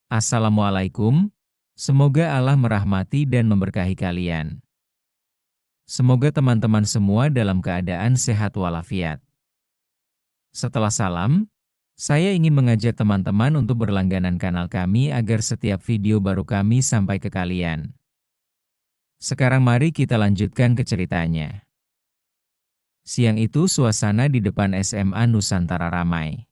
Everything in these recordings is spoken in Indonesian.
Assalamualaikum, semoga Allah merahmati dan memberkahi kalian. Semoga teman-teman semua dalam keadaan sehat walafiat. Setelah salam, saya ingin mengajak teman-teman untuk berlangganan kanal kami agar setiap video baru kami sampai ke kalian. Sekarang mari kita lanjutkan ke ceritanya. Siang itu suasana di depan SMA Nusantara ramai.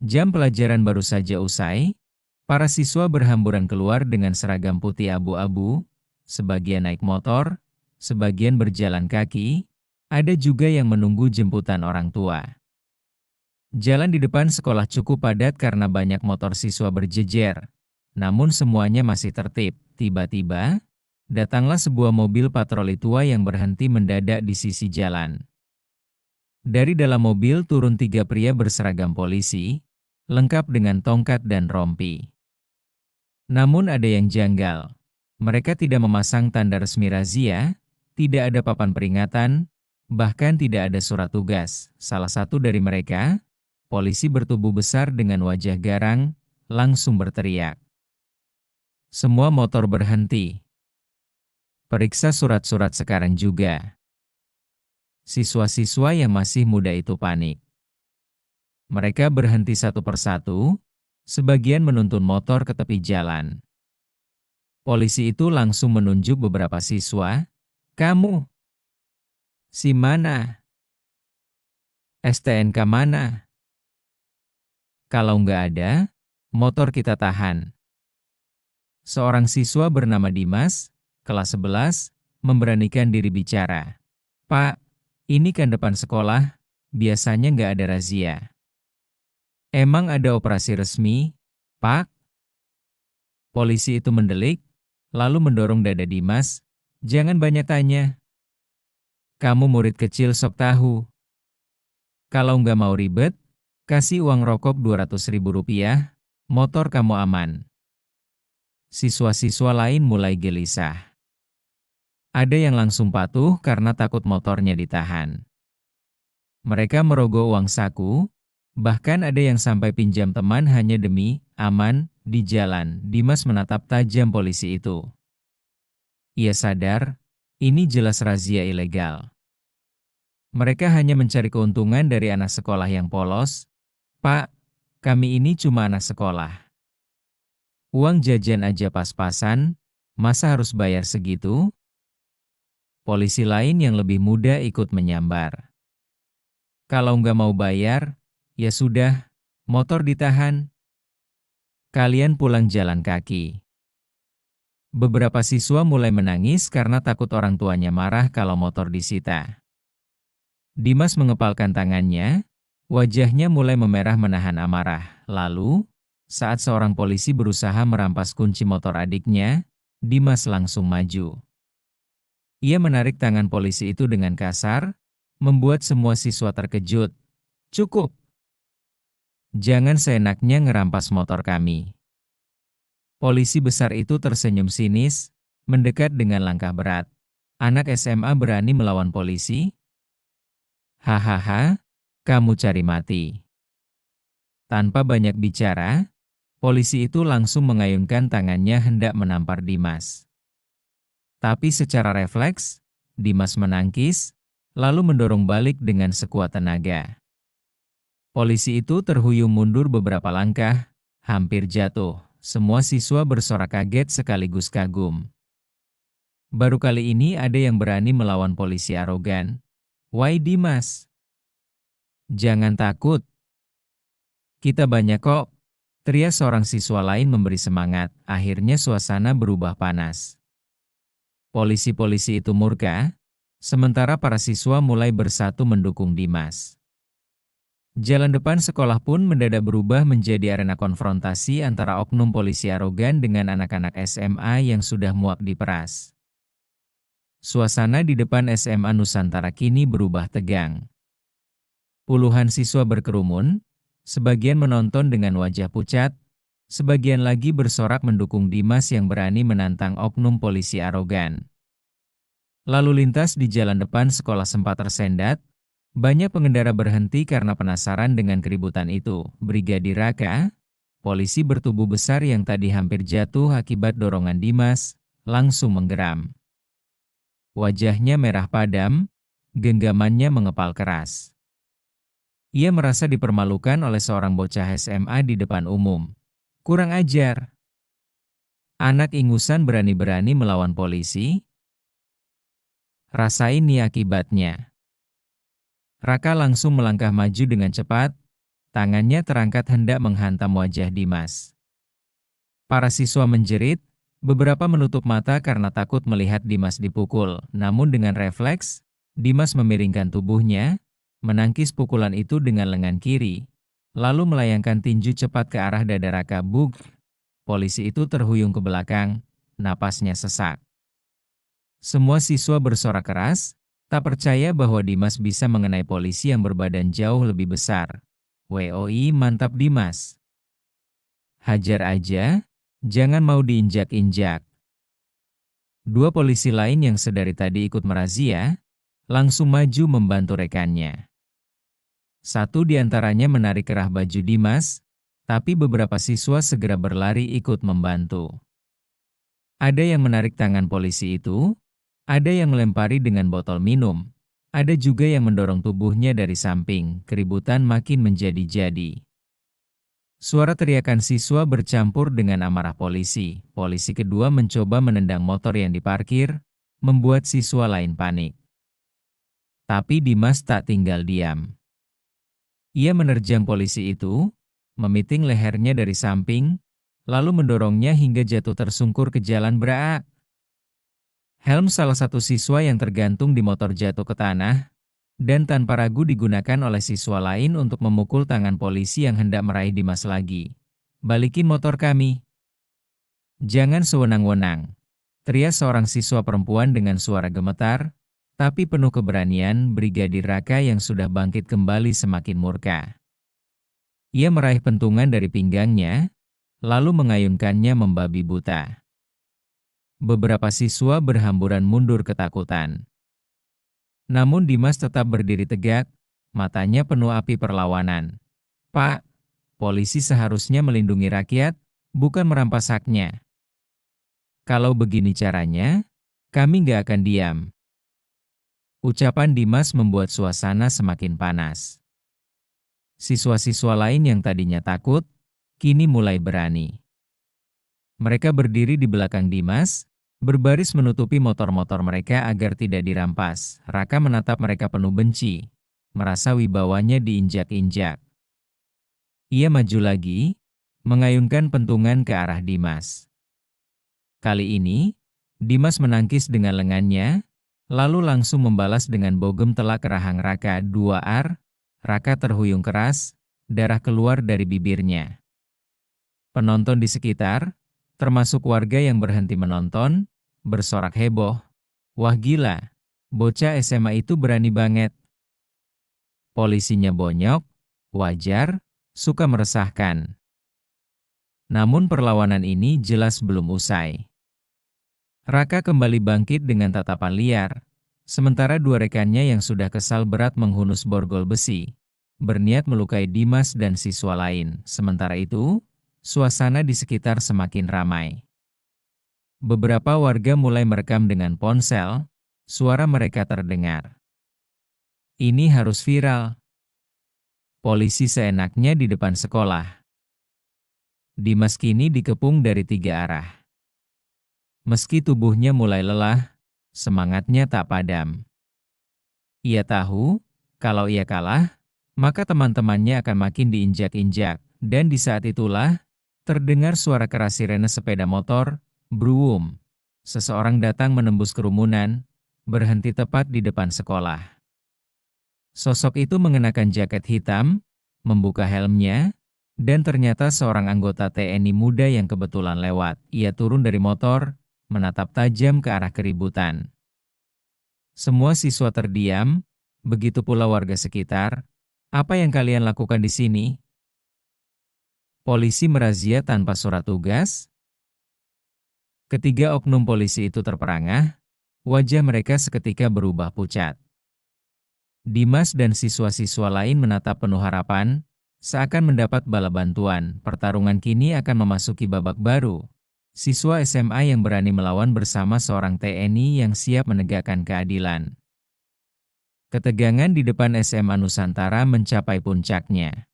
Jam pelajaran baru saja usai. Para siswa berhamburan keluar dengan seragam putih abu-abu, sebagian naik motor, sebagian berjalan kaki, ada juga yang menunggu jemputan orang tua. Jalan di depan sekolah cukup padat karena banyak motor siswa berjejer, namun semuanya masih tertib. Tiba-tiba, datanglah sebuah mobil patroli tua yang berhenti mendadak di sisi jalan. Dari dalam mobil turun 3 pria berseragam polisi, lengkap dengan tongkat dan rompi. Namun ada yang janggal. Mereka tidak memasang tanda resmi razia, tidak ada papan peringatan, bahkan tidak ada surat tugas. Salah satu dari mereka, polisi bertubuh besar dengan wajah garang, langsung berteriak. Semua motor berhenti. Periksa surat-surat sekarang juga. Siswa-siswa yang masih muda itu panik. Mereka berhenti satu persatu. Sebagian menuntun motor ke tepi jalan. Polisi itu langsung menunjuk beberapa siswa. Kamu? Si mana? STNK mana? Kalau nggak ada, motor kita tahan. Seorang siswa bernama Dimas, kelas 11, memberanikan diri bicara. Pak, ini kan depan sekolah, biasanya nggak ada razia. Emang ada operasi resmi, Pak? Polisi itu mendelik, lalu mendorong dada Dimas. Jangan banyak tanya. Kamu murid kecil sok tahu. Kalau nggak mau ribet, kasih uang rokok Rp200.000, motor kamu aman. Siswa-siswa lain mulai gelisah. Ada yang langsung patuh karena takut motornya ditahan. Mereka merogoh uang saku. Bahkan ada yang sampai pinjam teman hanya demi aman di jalan. Dimas menatap tajam polisi itu. Ia sadar, ini jelas razia ilegal. Mereka hanya mencari keuntungan dari anak sekolah yang polos. Pak, kami ini cuma anak sekolah. Uang jajan aja pas-pasan, masa harus bayar segitu? Polisi lain yang lebih muda ikut menyambar. Kalau nggak mau bayar, ya sudah, motor ditahan. Kalian pulang jalan kaki. Beberapa siswa mulai menangis karena takut orang tuanya marah kalau motor disita. Dimas mengepalkan tangannya, wajahnya mulai memerah menahan amarah. Lalu, saat seorang polisi berusaha merampas kunci motor adiknya, Dimas langsung maju. Ia menarik tangan polisi itu dengan kasar, membuat semua siswa terkejut. Cukup! Jangan seenaknya ngerampas motor kami. Polisi besar itu tersenyum sinis, mendekat dengan langkah berat. Anak SMA berani melawan polisi? Hahaha, kamu cari mati. Tanpa banyak bicara, polisi itu langsung mengayunkan tangannya hendak menampar Dimas. Tapi secara refleks, Dimas menangkis, lalu mendorong balik dengan sekuat tenaga. Polisi itu terhuyung mundur beberapa langkah, hampir jatuh. Semua siswa bersorak kaget sekaligus kagum. Baru kali ini ada yang berani melawan polisi arogan. Why Dimas? Jangan takut. Kita banyak kok, teriak seorang siswa lain memberi semangat. Akhirnya suasana berubah panas. Polisi-polisi itu murka, sementara para siswa mulai bersatu mendukung Dimas. Jalan depan sekolah pun mendadak berubah menjadi arena konfrontasi antara oknum polisi arogan dengan anak-anak SMA yang sudah muak diperas. Suasana di depan SMA Nusantara kini berubah tegang. Puluhan siswa berkerumun, sebagian menonton dengan wajah pucat, sebagian lagi bersorak mendukung Dimas yang berani menantang oknum polisi arogan. Lalu lintas di jalan depan sekolah sempat tersendat. Banyak pengendara berhenti karena penasaran dengan keributan itu. Brigadir Raka, Polisi bertubuh besar yang tadi hampir jatuh akibat dorongan Dimas, langsung menggeram. Wajahnya merah padam, genggamannya mengepal keras. Ia merasa dipermalukan oleh seorang bocah SMA di depan umum. Kurang ajar. Anak ingusan berani-berani melawan polisi? Rasain nih akibatnya. Raka langsung melangkah maju dengan cepat, tangannya terangkat hendak menghantam wajah Dimas. Para siswa menjerit, beberapa menutup mata karena takut melihat Dimas dipukul. Namun dengan refleks, Dimas memiringkan tubuhnya, menangkis pukulan itu dengan lengan kiri, lalu melayangkan tinju cepat ke arah dada Raka. Bug! Polisi itu terhuyung ke belakang, napasnya sesak. Semua siswa bersorak keras, tak percaya bahwa Dimas bisa mengenai polisi yang berbadan jauh lebih besar. WOI mantap Dimas. Hajar aja, jangan mau diinjak-injak. Dua polisi lain yang sedari tadi ikut merazia, langsung maju membantu rekannya. Satu di antaranya menarik kerah baju Dimas, tapi beberapa siswa segera berlari ikut membantu. Ada yang menarik tangan polisi itu, ada yang melempari dengan botol minum, ada juga yang mendorong tubuhnya dari samping. Keributan makin menjadi-jadi. Suara teriakan siswa bercampur dengan amarah polisi. Polisi kedua mencoba menendang motor yang diparkir, membuat siswa lain panik. Tapi Dimas tak tinggal diam. Ia menerjang polisi itu, memiting lehernya dari samping, lalu mendorongnya hingga jatuh tersungkur ke jalan. Braak! Helm salah satu siswa yang tergantung di motor jatuh ke tanah, dan tanpa ragu digunakan oleh siswa lain untuk memukul tangan polisi yang hendak meraih Dimas lagi. Balikin motor kami. Jangan sewenang-wenang, teriak seorang siswa perempuan dengan suara gemetar, tapi penuh keberanian. Brigadir Raka yang sudah bangkit kembali semakin murka. Ia meraih pentungan dari pinggangnya, lalu mengayunkannya membabi buta. Beberapa siswa berhamburan mundur ketakutan. Namun Dimas tetap berdiri tegak, matanya penuh api perlawanan. Pak, polisi seharusnya melindungi rakyat, bukan merampas haknya. Kalau begini caranya, kami nggak akan diam. Ucapan Dimas membuat suasana semakin panas. Siswa-siswa lain yang tadinya takut, kini mulai berani. Mereka berdiri di belakang Dimas, berbaris menutupi motor-motor mereka agar tidak dirampas. Raka menatap mereka penuh benci, merasa wibawanya diinjak-injak. Ia maju lagi, mengayunkan pentungan ke arah Dimas. Kali ini, Dimas menangkis dengan lengannya, lalu langsung membalas dengan bogem telak ke rahang Raka. 2 ar, Raka terhuyung keras, darah keluar dari bibirnya. Penonton di sekitar, termasuk warga yang berhenti menonton, bersorak heboh. Wah gila, bocah SMA itu berani banget. Polisinya bonyok, wajar, suka meresahkan. Namun perlawanan ini jelas belum usai. Raka kembali bangkit dengan tatapan liar, sementara dua rekannya yang sudah kesal berat menghunus borgol besi, berniat melukai Dimas dan siswa lain. Sementara itu, suasana di sekitar semakin ramai. Beberapa warga mulai merekam dengan ponsel, suara mereka terdengar. Ini harus viral. Polisi seenaknya di depan sekolah. Dimas kini dikepung dari 3 arah. Meski tubuhnya mulai lelah, semangatnya tak padam. Ia tahu, kalau ia kalah, maka teman-temannya akan makin diinjak-injak, dan di saat itulah, terdengar suara keras sirene sepeda motor. Bruum. Seseorang datang menembus kerumunan, berhenti tepat di depan sekolah. Sosok itu mengenakan jaket hitam, membuka helmnya, dan ternyata seorang anggota TNI muda yang kebetulan lewat. Ia turun dari motor, menatap tajam ke arah keributan. Semua siswa terdiam, begitu pula warga sekitar. Apa yang kalian lakukan di sini? Polisi merazia tanpa surat tugas? Ketiga oknum polisi itu terperangah, wajah mereka seketika berubah pucat. Dimas dan siswa-siswa lain menatap penuh harapan, Seakan mendapat bala bantuan, pertarungan kini akan memasuki babak baru. Siswa SMA yang berani melawan bersama seorang TNI yang siap menegakkan keadilan. Ketegangan di depan SMA Nusantara mencapai puncaknya.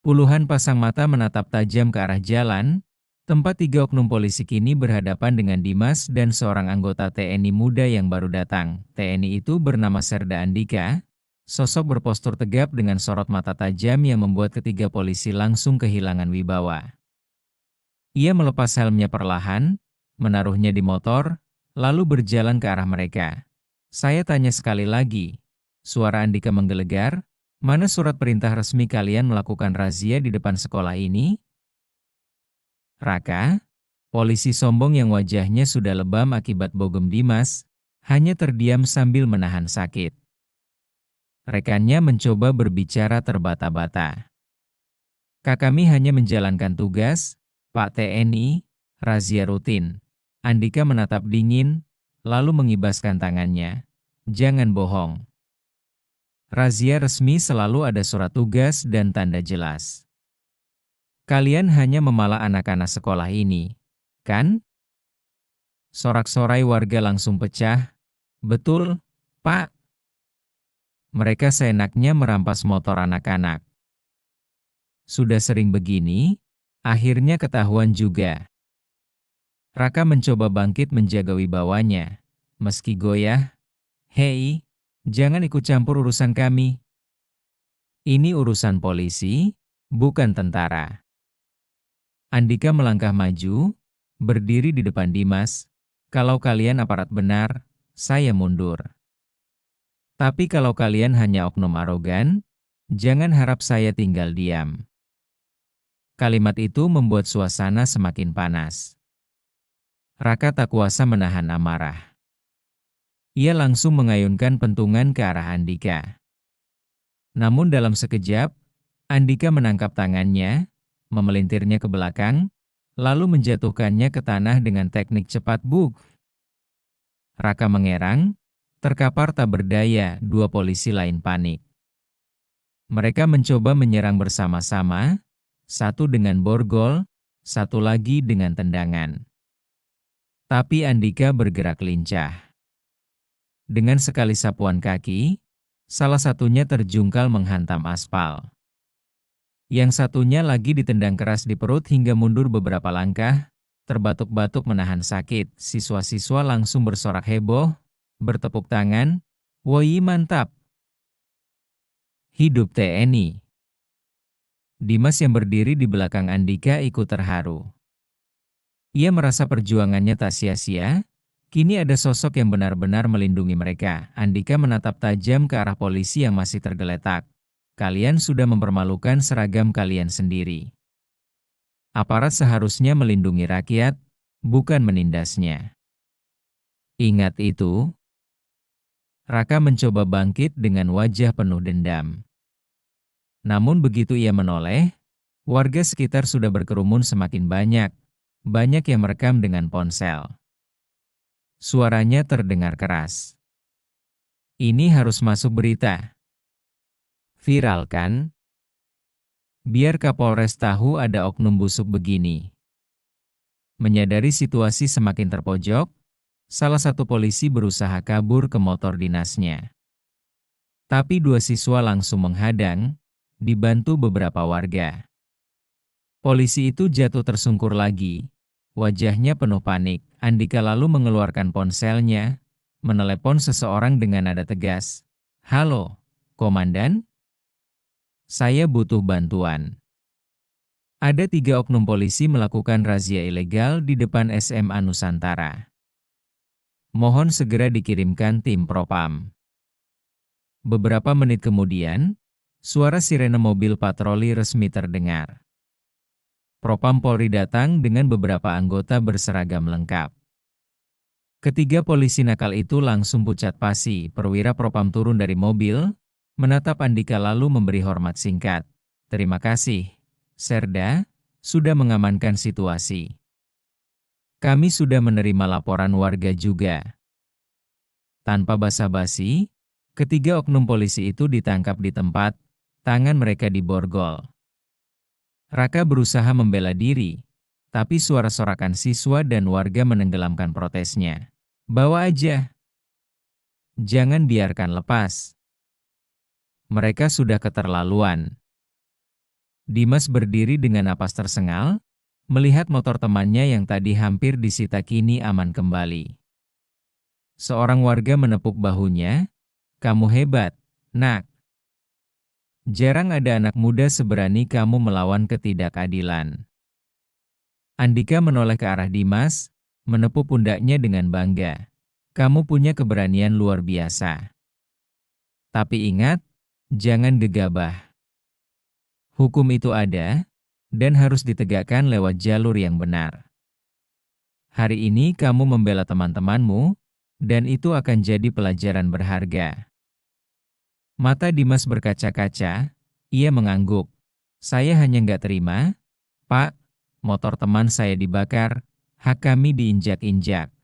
Puluhan pasang mata menatap tajam ke arah jalan, tempat 3 oknum polisi kini berhadapan dengan Dimas dan seorang anggota TNI muda yang baru datang. TNI itu bernama Serda Andika. Sosok berpostur tegap dengan sorot mata tajam yang membuat ketiga polisi langsung kehilangan wibawa. Ia melepas helmnya perlahan, menaruhnya di motor, lalu berjalan ke arah mereka. Saya tanya sekali lagi. Suara Andika menggelegar, mana surat perintah resmi kalian melakukan razia di depan sekolah ini? Raka, polisi sombong yang wajahnya sudah lebam akibat bogem Dimas, hanya terdiam sambil menahan sakit. Rekannya mencoba berbicara terbata-bata. Kami hanya menjalankan tugas, Pak TNI, razia rutin. Andika menatap dingin, lalu mengibaskan tangannya. Jangan bohong. Razia resmi selalu ada surat tugas dan tanda jelas. Kalian hanya memalak anak-anak sekolah ini, kan? Sorak-sorai warga langsung pecah. Betul, Pak. Mereka seenaknya merampas motor anak-anak. Sudah sering begini, akhirnya ketahuan juga. Raka mencoba bangkit menjaga wibawanya. Meski goyah, hei, jangan ikut campur urusan kami. Ini urusan polisi, bukan tentara. Andika melangkah maju, berdiri di depan Dimas. Kalau kalian aparat benar, saya mundur. Tapi kalau kalian hanya oknum arogan, jangan harap saya tinggal diam. Kalimat itu membuat suasana semakin panas. Raka tak kuasa menahan amarah. Ia langsung mengayunkan pentungan ke arah Andika. Namun dalam sekejap, Andika menangkap tangannya, memelintirnya ke belakang, lalu menjatuhkannya ke tanah dengan teknik cepat buk. Raka mengerang, terkapar tak berdaya, 2 polisi lain panik. Mereka mencoba menyerang bersama-sama, satu dengan borgol, satu lagi dengan tendangan. Tapi Andika bergerak lincah. Dengan sekali sapuan kaki, salah satunya terjungkal menghantam aspal. Yang satunya lagi ditendang keras di perut hingga mundur beberapa langkah, terbatuk-batuk menahan sakit. Siswa-siswa langsung bersorak heboh, bertepuk tangan, "Woi mantap! Hidup TNI!" Dimas yang berdiri di belakang Andika ikut terharu. Ia merasa perjuangannya tak sia-sia, kini ada sosok yang benar-benar melindungi mereka. Andika menatap tajam ke arah polisi yang masih tergeletak. Kalian sudah mempermalukan seragam kalian sendiri. Aparat seharusnya melindungi rakyat, bukan menindasnya. Ingat itu. Raka mencoba bangkit dengan wajah penuh dendam. Namun begitu ia menoleh, warga sekitar sudah berkerumun semakin banyak. Banyak yang merekam dengan ponsel. Suaranya terdengar keras. Ini harus masuk berita. Viral kan? Biar Kapolres tahu ada oknum busuk begini. Menyadari situasi semakin terpojok, salah satu polisi berusaha kabur ke motor dinasnya. Tapi 2 siswa langsung menghadang, dibantu beberapa warga. Polisi itu jatuh tersungkur lagi. Wajahnya penuh panik. Andika lalu mengeluarkan ponselnya, menelepon seseorang dengan nada tegas. "Halo, Komandan? Saya butuh bantuan. Ada 3 oknum polisi melakukan razia ilegal di depan SMA Nusantara. Mohon segera dikirimkan tim Propam." Beberapa menit kemudian, suara sirene mobil patroli resmi terdengar. Propam Polri datang dengan beberapa anggota berseragam lengkap. Ketiga polisi nakal itu langsung pucat pasi. Perwira Propam turun dari mobil, menatap Andika lalu memberi hormat singkat. "Terima kasih, Serda, sudah mengamankan situasi. Kami sudah menerima laporan warga juga." Tanpa basa-basi, ketiga oknum polisi itu ditangkap di tempat, Tangan mereka diborgol. Raka berusaha membela diri, tapi suara sorakan siswa dan warga menenggelamkan protesnya. Bawa aja. Jangan biarkan lepas. Mereka sudah keterlaluan. Dimas berdiri dengan napas tersengal, melihat motor temannya yang tadi hampir disita kini aman kembali. Seorang warga menepuk bahunya. Kamu hebat, nak. Jarang ada anak muda seberani kamu melawan ketidakadilan. Andika menoleh ke arah Dimas, menepuk pundaknya dengan bangga. Kamu punya keberanian luar biasa. Tapi ingat, jangan gegabah. Hukum itu ada, dan harus ditegakkan lewat jalur yang benar. Hari ini kamu membela teman-temanmu, dan itu akan jadi pelajaran berharga. Mata Dimas berkaca-kaca, ia mengangguk. Saya hanya nggak terima, Pak, motor teman saya dibakar, hak kami diinjak-injak.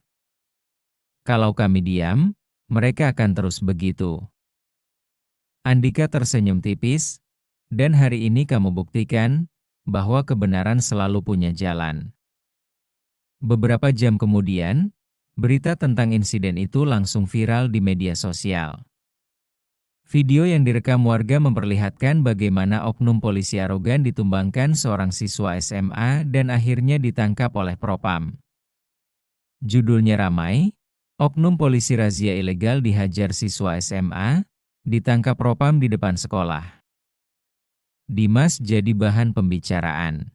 Kalau kami diam, mereka akan terus begitu. Andika tersenyum tipis, dan hari ini kamu buktikan bahwa kebenaran selalu punya jalan. Beberapa jam kemudian, berita tentang insiden itu langsung viral di media sosial. Video yang direkam warga memperlihatkan bagaimana oknum polisi arogan ditumbangkan seorang siswa SMA dan akhirnya ditangkap oleh Propam. Judulnya ramai, oknum polisi razia ilegal dihajar siswa SMA, ditangkap Propam di depan sekolah. Dimas jadi bahan pembicaraan.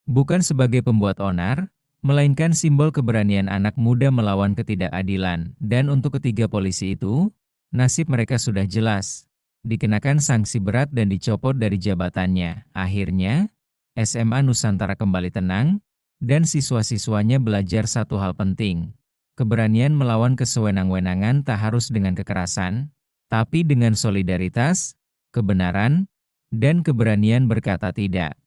Bukan sebagai pembuat onar, melainkan simbol keberanian anak muda melawan ketidakadilan, dan untuk ketiga polisi itu, nasib mereka sudah jelas, dikenakan sanksi berat dan dicopot dari jabatannya. Akhirnya, SMA Nusantara kembali tenang, dan siswa-siswanya belajar satu hal penting. Keberanian melawan kesewenang-wenangan tak harus dengan kekerasan, tapi dengan solidaritas, kebenaran, dan keberanian berkata tidak.